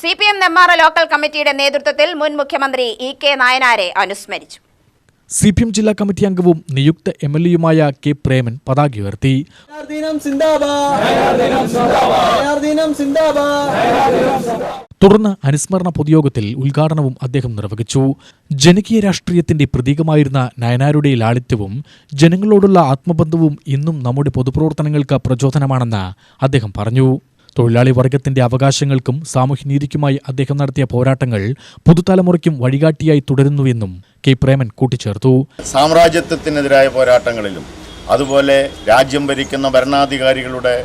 CPM Nenmara local കമ്മിറ്റിയുടെ നേതൃത്വത്തിൽ മുൻ മുഖ്യമന്ത്രി E.K. നായനാരെ അനുസ്മരിച്ചു. CPM ജില്ലാ കമ്മിറ്റി അംഗവും നിയുക്ത MLA-യുമായ K. പ്രേമൻ പതാക ഉയർത്തി. തുടർന്ന് അനുസ്മരണ പൊതുയോഗത്തിൽ ഉദ്ഘാടനവും അദ്ദേഹം നിർവഹിച്ചു. ജനകീയ രാഷ്ട്രീയത്തിന്റെ പ്രതീകമായിരുന്ന നയനാരുടെ ലാളിത്യവും ജനങ്ങളോടുള്ള ആത്മബന്ധവും ഇന്നും നമ്മുടെ പൊതുപ്രവർത്തനങ്ങൾക്ക് പ്രചോദനമാണെന്ന് അദ്ദേഹം പറഞ്ഞു. തൊഴിലാളി വർഗത്തിന്റെ അവകാശങ്ങൾക്കും സാമൂഹ്യനീതിക്കുമായി അദ്ദേഹം നടത്തിയ പോരാട്ടങ്ങൾ പുതുതലമുറയ്ക്കും വഴികാട്ടിയായി തുടരുന്നുവെന്നും K. പ്രേമൻ കൂട്ടിച്ചേർത്തു. സാമ്രാജ്യത്വത്തിനെതിരായ പോരാട്ടങ്ങളിലും അതുപോലെ രാജ്യം ഭരിക്കുന്ന ഭരണാധികാരികളുടെ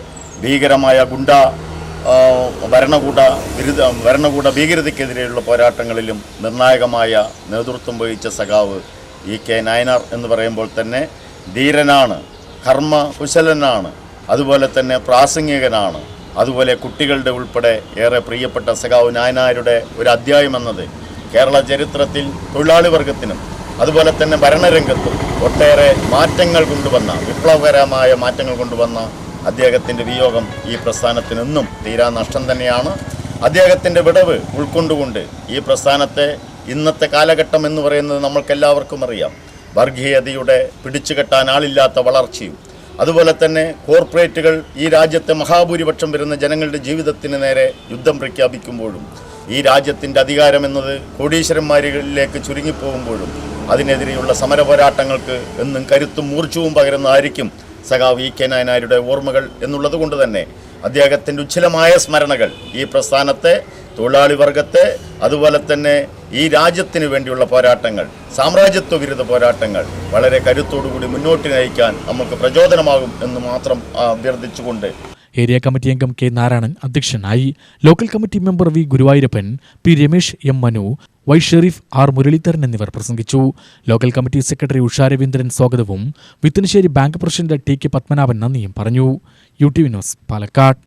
ഭീകരമായ ഭരണകൂട ഭീകരതയ്ക്കെതിരെയുള്ള പോരാട്ടങ്ങളിലും നിർണായകമായ നേതൃത്വം വഹിച്ച സഖാവ് E.K. നായനാർ എന്ന് പറയുമ്പോൾ തന്നെ ധീരനാണ്, കർമ്മകുശലനാണ്, അതുപോലെ തന്നെ പ്രാസംഗികനാണ്. അതുപോലെ കുട്ടികളുടെ ഉൾപ്പെടെ ഏറെ പ്രിയപ്പെട്ട സഖാവ് നായനാരുടെ ഒരു അധ്യായം എന്നത് കേരള ചരിത്രത്തിൽ തൊഴിലാളി വർഗത്തിനും അതുപോലെ തന്നെ ഭരണരംഗത്തും ഒട്ടേറെ മാറ്റങ്ങൾ കൊണ്ടുവന്ന, വിപ്ലവകരമായ മാറ്റങ്ങൾ കൊണ്ടുവന്ന അദ്ദേഹത്തിൻ്റെ വിയോഗം ഈ പ്രസ്ഥാനത്തിനെന്നും തീരാ നഷ്ടം തന്നെയാണ്. അദ്ദേഹത്തിൻ്റെ വിടവ് ഉൾക്കൊണ്ടുകൊണ്ട് ഈ പ്രസ്ഥാനത്തെ ഇന്നത്തെ കാലഘട്ടം എന്ന് പറയുന്നത് നമ്മൾക്കെല്ലാവർക്കും അറിയാം. വർഗീയതയുടെ പിടിച്ചുകെട്ടാൻ ആളില്ലാത്ത വളർച്ചയും അതുപോലെ തന്നെ കോർപ്പറേറ്റുകൾ ഈ രാജ്യത്തെ മഹാഭൂരിപക്ഷം വരുന്ന ജനങ്ങളുടെ ജീവിതത്തിന് നേരെ യുദ്ധം പ്രഖ്യാപിക്കുമ്പോഴും ഈ രാജ്യത്തിൻ്റെ അധികാരം എന്നത് കോടീശ്വരന്മാരിലേക്ക് ചുരുങ്ങിപ്പോകുമ്പോഴും അതിനെതിരെയുള്ള സമര പോരാട്ടങ്ങൾക്ക് എന്നും കരുത്തും മൂർച്ചവും പകരുന്നതായിരിക്കും സഖാവ് E.K. നായനാരുടെ ഓർമ്മകൾ എന്നുള്ളത് കൊണ്ട് തന്നെ അദ്ദേഹത്തിൻ്റെ ഉജ്ജ്വലമായ സ്മരണകൾ ഈ പ്രസ്ഥാനത്തെ, തൊഴിലാളി വർഗത്തെ, അതുപോലെ തന്നെ ഈ രാജ്യത്തിന് വേണ്ടിയുള്ള പോരാട്ടങ്ങൾ, സാമ്രാജ്യത്വ വിരുദ്ധ പോരാട്ടങ്ങൾ വളരെ കരുത്തോടുകൂടി മുന്നോട്ട് നയിക്കാൻ നമുക്ക് പ്രചോദനമാകും എന്ന് മാത്രം അഭ്യർത്ഥിച്ചുകൊണ്ട് ഏരിയ കമ്മിറ്റി അംഗം K. നാരായണൻ അധ്യക്ഷനായി. Local committee member V. Guruvayurappan, P. Ramesh, M. Manu, Y. Sharif, R. Muraleedharan എന്നിവർ പ്രസംഗിച്ചു. Local committee secretary Usha Raveendran സ്വാഗതവും Vithanassery bank president T. K. Padmanabhan നന്ദിയും പറഞ്ഞു. UTV news, Palakkad.